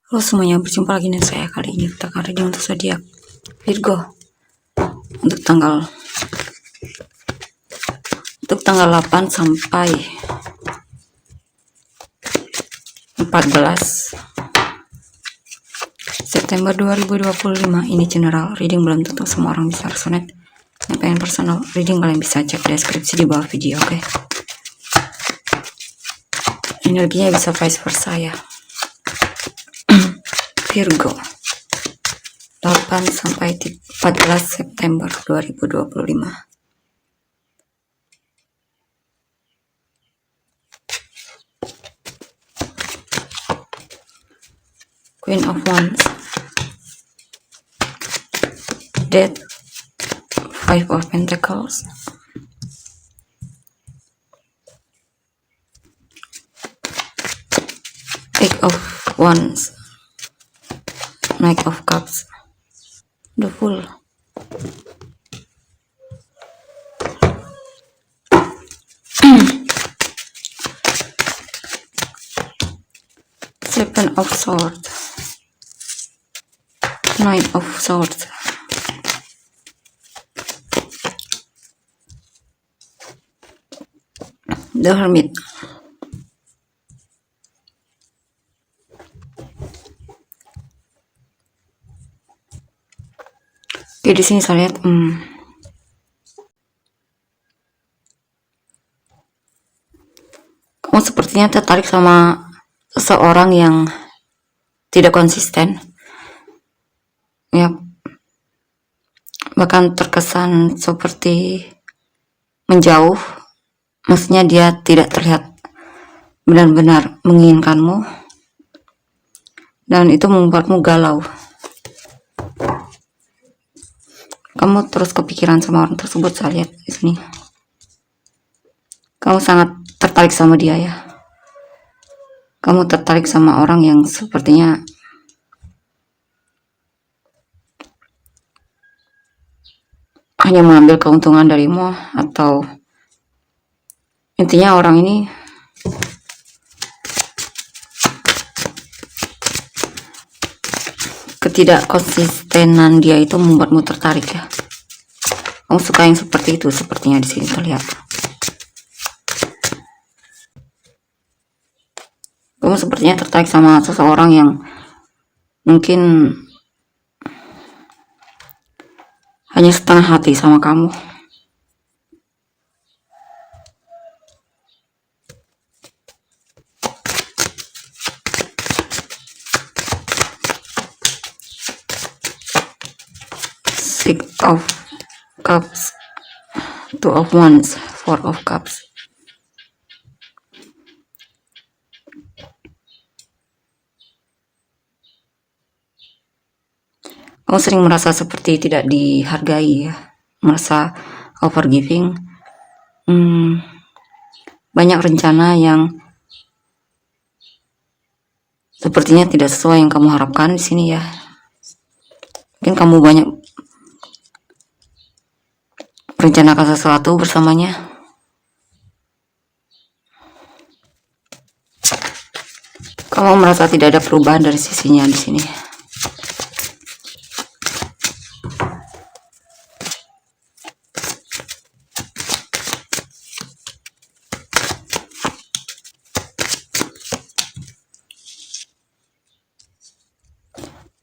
Halo semuanya, berjumpa lagi dengan saya. Kali ini kita akan reading untuk zodiak Virgo untuk tanggal 8 sampai 14 September 2025. Ini general reading, belum tentu semua orang bisa resonate. Yang pengen personal reading kalian bisa cek deskripsi di bawah video, oke? Energinya bisa vice versa ya. Virgo 8 sampai 14 September 2025. Queen of Wands, Death, Five of Pentacles, Eight of Wands, Knight of Cups, the Fool, Seven of Swords, Nine of Swords, the Hermit, Oke, di sini saya lihat kamu sepertinya tertarik sama seseorang yang tidak konsisten, ya, bahkan terkesan seperti menjauh. Maksudnya dia tidak terlihat benar-benar menginginkanmu, dan itu membuatmu galau. Kamu terus kepikiran sama orang tersebut, saya lihat di sini. Kamu sangat tertarik sama dia ya. Kamu tertarik sama orang yang sepertinya hanya mengambil keuntungan darimu, atau intinya orang ini ketidakkonsistenan dia itu membuatmu tertarik ya. Kamu suka yang seperti itu, sepertinya di sini terlihat. Kamu sepertinya tertarik sama seseorang yang mungkin hanya setengah hati sama kamu. Six of Cups, Two of Wands, Four of Cups. Kamu sering merasa seperti tidak dihargai ya, merasa overgiving. Banyak rencana yang sepertinya tidak sesuai yang kamu harapkan di sini ya. Mungkin kamu banyak merencanakan sesuatu bersamanya. Kamu merasa tidak ada perubahan dari sisinya di sini.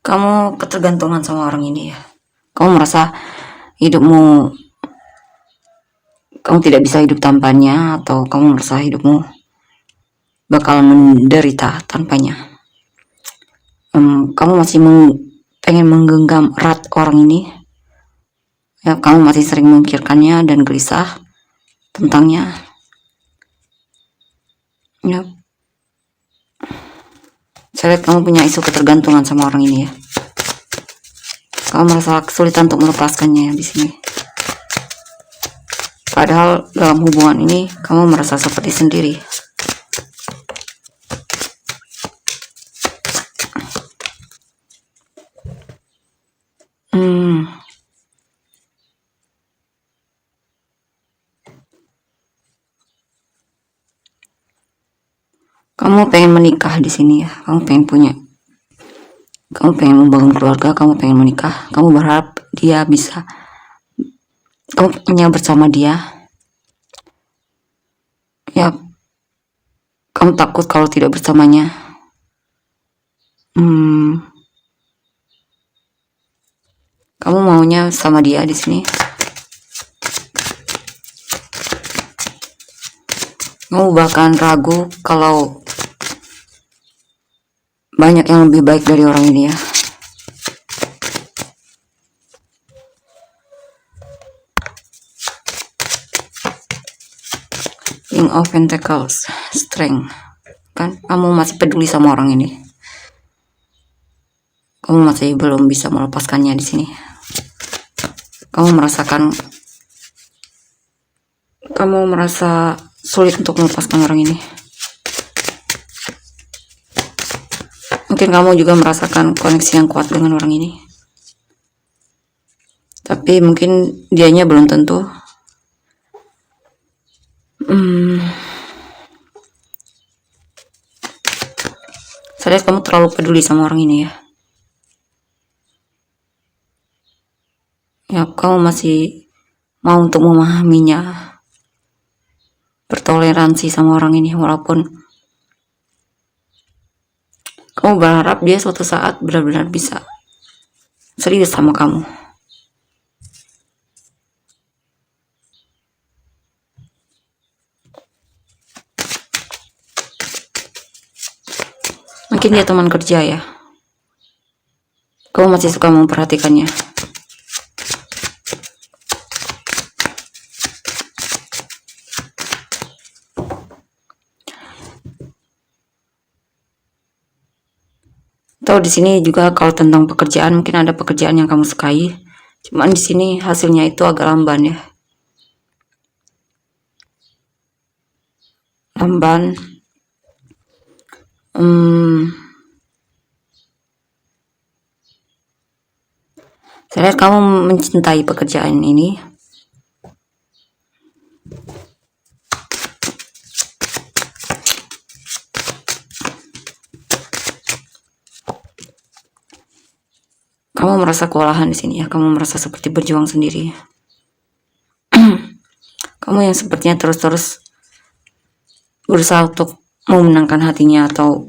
Kamu ketergantungan sama orang ini ya. Kamu merasa hidupmu, kamu tidak bisa hidup tanpanya, atau kamu merasa hidupmu bakal menderita tanpanya. Kamu masih pengen menggenggam erat orang ini ya. Kamu masih sering memikirkannya dan gelisah tentangnya ya. Saya lihat kamu punya isu ketergantungan sama orang ini ya. Kamu merasa kesulitan untuk melepaskannya ya di sini. Padahal dalam hubungan ini kamu merasa seperti sendiri. Kamu pengen menikah di sini ya. Kamu pengen punya Kamu pengen membangun keluarga, kamu pengen menikah, kamu berharap dia bisa, kamu punya bersama dia. Ya, kamu takut kalau tidak bersamanya. Kamu maunya sama dia di sini. Kamu bahkan ragu kalau banyak yang lebih baik dari orang ini ya. King of Pentacles, Strength. Kan kamu masih peduli sama orang ini. Kamu masih belum bisa melepaskannya di sini. Kamu merasa sulit untuk melepaskan orang ini. Mungkin kamu juga merasakan koneksi yang kuat dengan orang ini. Tapi mungkin dianya belum tentu. Saya lihat kamu terlalu peduli sama orang ini ya. Ya, kamu masih mau untuk memahaminya, bertoleransi sama orang ini, walaupun kamu berharap dia suatu saat benar-benar bisa serius sama kamu. Mungkin dia teman kerja ya. Kamu masih suka memperhatikannya. Atau di sini juga kalau tentang pekerjaan, mungkin ada pekerjaan yang kamu sukai. Cuman di sini hasilnya itu agak lamban ya. Lamban. Saya lihat kamu mencintai pekerjaan ini. Kamu merasa kewalahan di sini ya. Kamu merasa seperti berjuang sendiri. Kamu yang sepertinya terus-terus berusaha untuk memenangkan hatinya atau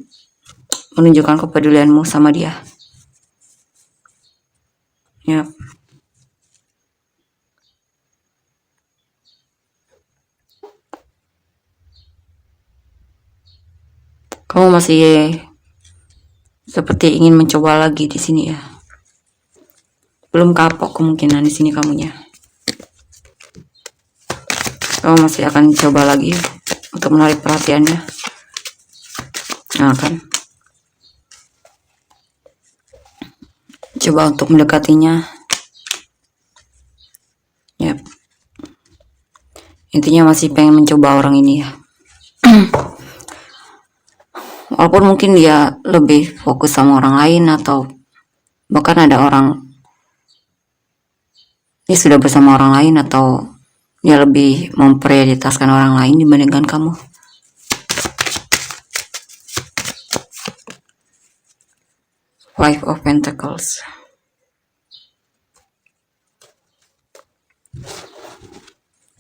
menunjukkan kepedulianmu sama dia. Ya. Kamu masih seperti ingin mencoba lagi di sini ya. Belum kapok kemungkinan di sini kamunya. Kamu masih akan coba lagi untuk menarik perhatiannya. Nah kan. Coba untuk mendekatinya. Ya. Intinya masih pengen mencoba orang ini ya. Walaupun mungkin dia lebih fokus sama orang lain atau bahkan ada orang dia sudah bersama orang lain atau dia lebih memprioritaskan orang lain dibandingkan kamu. Five of Pentacles.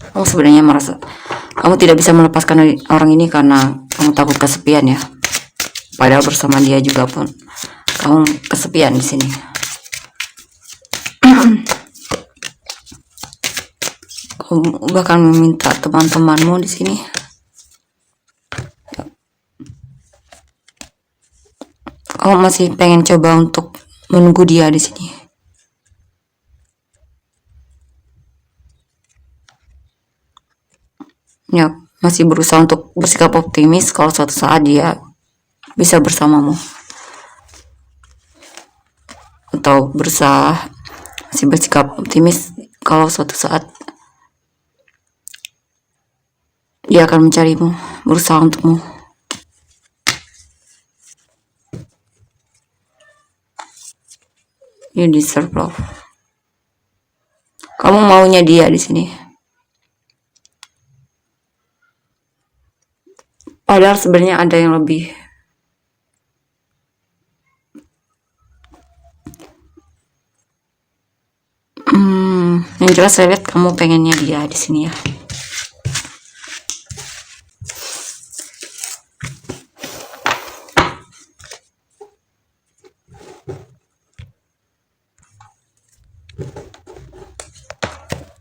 Kamu sebenarnya merasa kamu tidak bisa melepaskan orang ini karena kamu takut kesepian ya. Padahal bersama dia juga pun kamu kesepian di sini. Kamu bahkan meminta teman-temanmu di sini. Kamu masih pengen coba untuk menunggu dia di sini. Ya, masih berusaha untuk bersikap optimis kalau suatu saat dia bisa bersamamu. Atau berusaha masih bersikap optimis kalau suatu saat dia akan mencarimu, berusaha untukmu. You deserve love. Kamu maunya dia di sini. Padahal sebenarnya ada yang lebih Yang jelas saya lihat kamu pengennya dia di sini ya.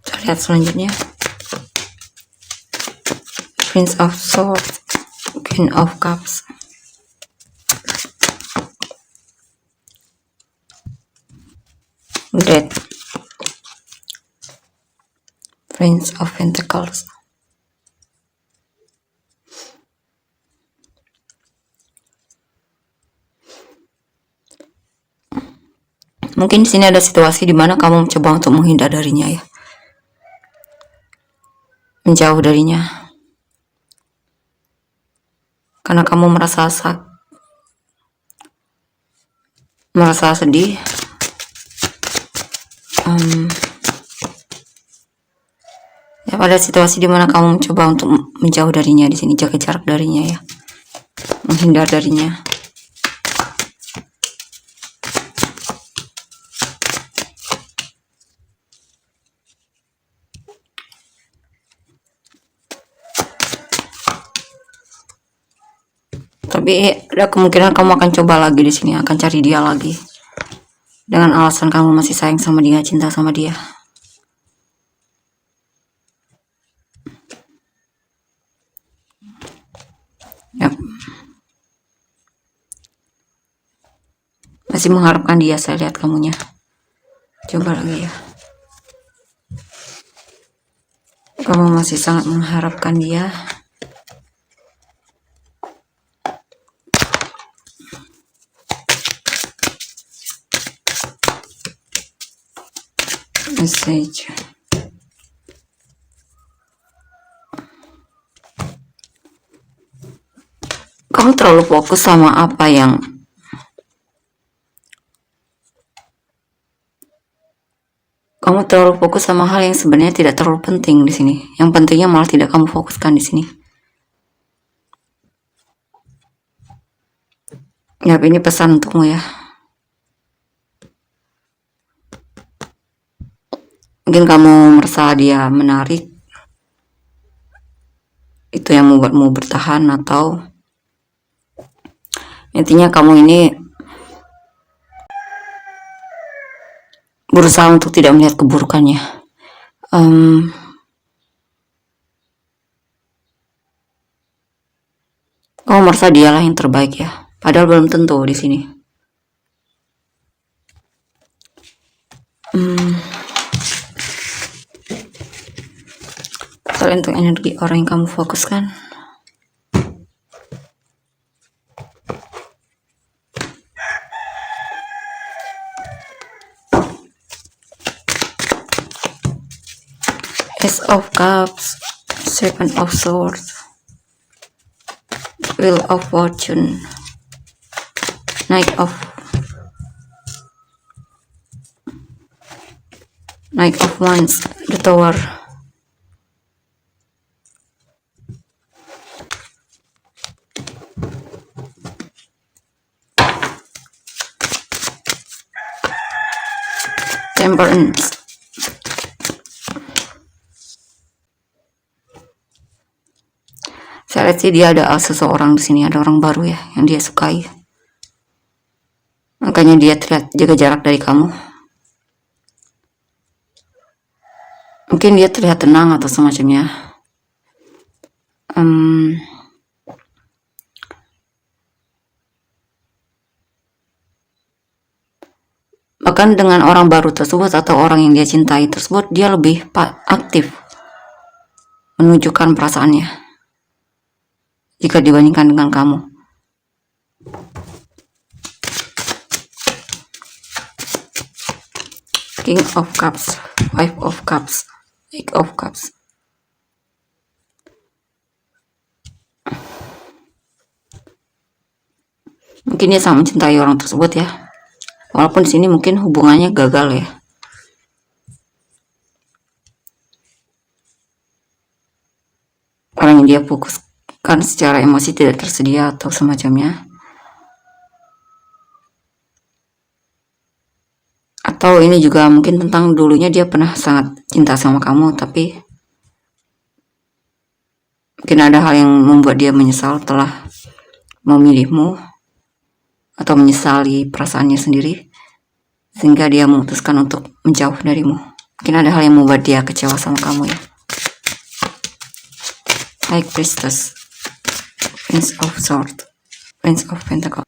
Kita lihat selanjutnya. Prince of Swords, Queen of Cups. Death, Prince of Pentacles. Mungkin di sini ada situasi di mana kamu mencoba untuk menghindar darinya ya, menjauh darinya, karena kamu merasa sedih. Ya, pada situasi di mana kamu mencoba untuk menjauh darinya di sini, jaga jarak darinya ya, menghindar darinya. Tapi ada kemungkinan kamu akan coba lagi di sini, akan cari dia lagi dengan alasan kamu masih sayang sama dia, cinta sama dia. Yap. Masih mengharapkan dia, saya lihat kamunya. Coba lagi ya. Kamu masih sangat mengharapkan dia. Message. Kamu terlalu fokus sama apa yang hal yang sebenarnya tidak terlalu penting di sini. Yang pentingnya malah tidak kamu fokuskan di sini. Ya, ini pesan untukmu ya. Mungkin kamu merasa dia menarik, itu yang membuatmu bertahan, atau intinya kamu ini berusaha untuk tidak melihat keburukannya. Kamu merasa dialah yang terbaik ya, padahal belum tentu di sini. Soal untuk energi orang yang kamu fokuskan. Ace of Cups, Seven of Swords, Wheel of Fortune, Knight of Wands, the Tower. Temperance. Saya lihat sih dia ada seseorang di sini, ada orang baru ya yang dia sukai. Makanya dia terlihat jaga jarak dari kamu. Mungkin dia terlihat tenang atau semacamnya. Bahkan dengan orang baru tersebut atau orang yang dia cintai tersebut, dia lebih aktif menunjukkan perasaannya jika dibandingkan dengan kamu. King of Cups, Five of Cups, Eight of Cups. Mungkin dia sangat mencintai orang tersebut ya. Walaupun di sini mungkin hubungannya gagal ya. Orang yang dia fokuskan secara emosi tidak tersedia atau semacamnya. Atau ini juga mungkin tentang dulunya dia pernah sangat cinta sama kamu, tapi mungkin ada hal yang membuat dia menyesal telah memilihmu atau menyesali perasaannya sendiri, sehingga dia memutuskan untuk menjauh darimu. Mungkin ada hal yang membuat dia kecewa sama kamu ya. High Priestess, Prince of Swords, Prince of Pentacles.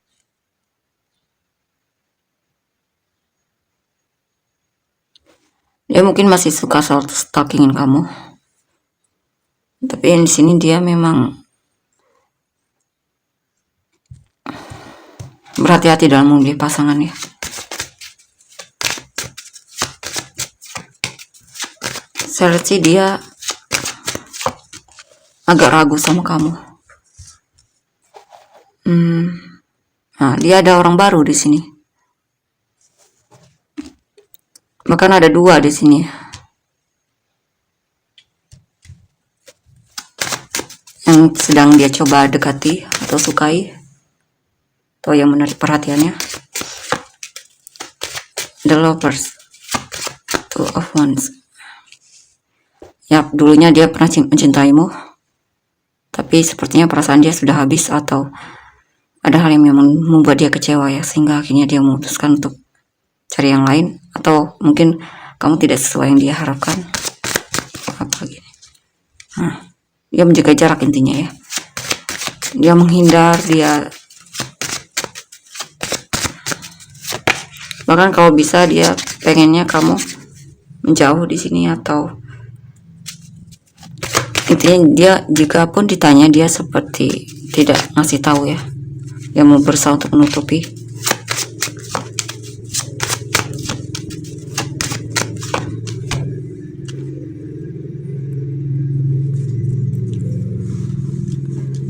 Dia mungkin masih suka stalkingin kamu, tapi di sini dia memang berhati-hati dalam memilih pasangan ya. Saya lihat sih dia agak ragu sama kamu. Nah, dia ada orang baru di sini. Bahkan ada 2 di sini. Yang sedang dia coba dekati atau sukai, atau yang menarik perhatiannya. The Lovers, Two of Wands. Ya, dulunya dia pernah mencintaimu, tapi sepertinya perasaan dia sudah habis atau ada hal yang memang membuat dia kecewa ya, sehingga akhirnya dia memutuskan untuk cari yang lain, atau mungkin kamu tidak sesuai yang dia harapkan. Apa gini? Nah, dia menjaga jarak intinya ya. Dia menghindar, dia bahkan kalau bisa dia pengennya kamu menjauh di sini, atau intinya dia jika pun ditanya dia seperti tidak ngasih tahu ya. Dia mau berusaha untuk menutupi.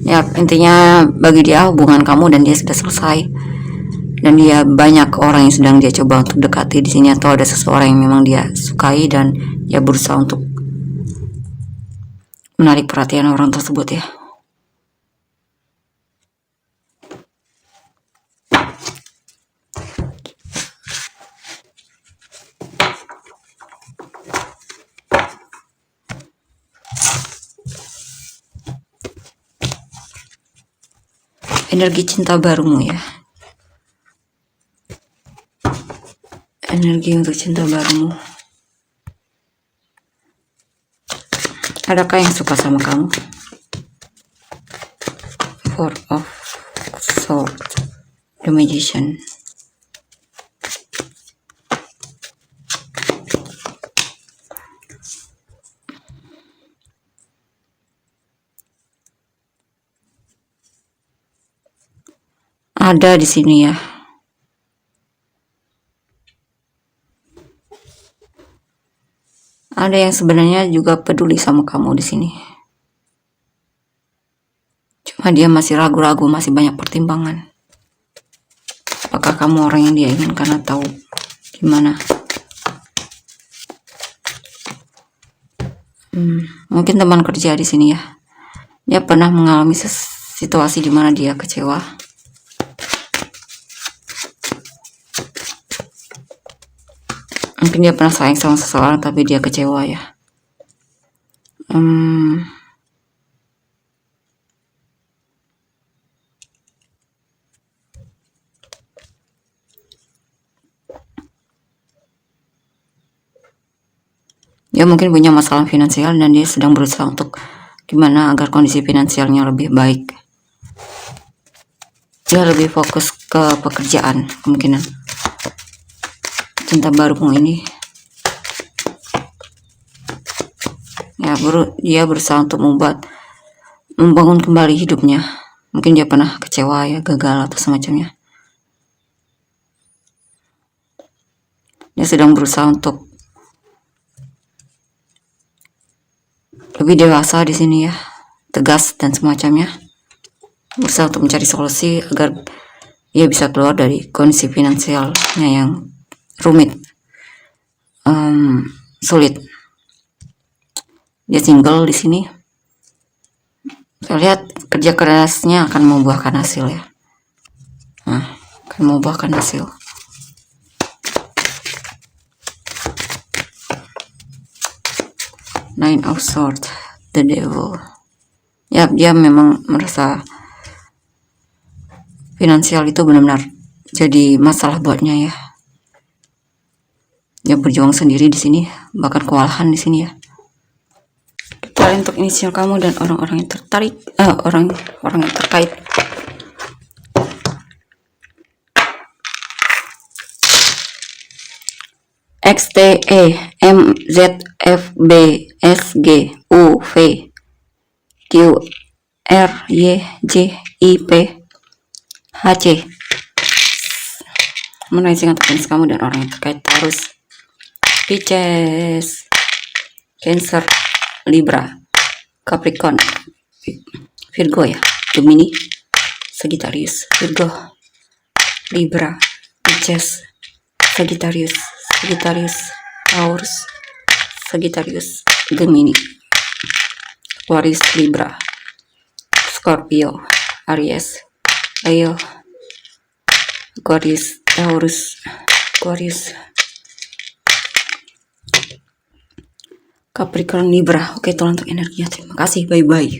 Ya, intinya bagi dia hubungan kamu dan dia sudah selesai, dan dia banyak orang yang sedang dia coba untuk dekati di sini, atau ada seseorang yang memang dia sukai dan dia berusaha untuk menarik perhatian orang tersebut ya. Energi cinta barumu ya. Energi untuk cinta barumu. Adakah yang suka sama kamu? Four of Swords, The Magician. Ada di sini ya. Ada yang sebenarnya juga peduli sama kamu di sini. Cuma dia masih ragu-ragu, masih banyak pertimbangan. Apakah kamu orang yang dia inginkan atau gimana? Mungkin teman kerja di sini ya. Dia pernah mengalami situasi di mana dia kecewa. Mungkin dia pernah sayang sama seseorang tapi dia kecewa ya. Dia mungkin punya masalah finansial dan dia sedang berusaha untuk gimana agar kondisi finansialnya lebih baik. Dia lebih fokus ke pekerjaan kemungkinan. Cinta barumu ini ya, dia berusaha untuk membangun kembali hidupnya. Mungkin dia pernah kecewa ya, gagal atau semacamnya. Dia sedang berusaha untuk lebih dewasa di sini ya, tegas dan semacamnya, berusaha untuk mencari solusi agar ia bisa keluar dari kondisi finansialnya yang rumit, sulit. Dia single di sini. Saya lihat kerja kerasnya akan membuahkan hasil ya. Akan membuahkan hasil. Nine of Swords, the Devil. Ya, dia memang merasa finansial itu benar-benar jadi masalah buatnya ya. Dia berjuang sendiri di sini, bahkan kewalahan di sini ya. Kita untuk inisial kamu dan orang-orang yang tertarik, orang-orang yang terkait. X T E M Z F B S G U V Q R Y J I P H C. Menaikkan tenis kamu dan orang yang terkait. Taurus, Pisces, Cancer, Libra, Capricorn, Virgo ya, Gemini, Sagittarius, Virgo, Libra, Pisces, Sagittarius, Taurus, Sagittarius, Gemini, Aquarius, Libra, Scorpio, Aries, Leo, Aquarius, Taurus, Aquarius, Capricorn, Libra. Oke, tolong untuk energinya. Terima kasih. Bye-bye.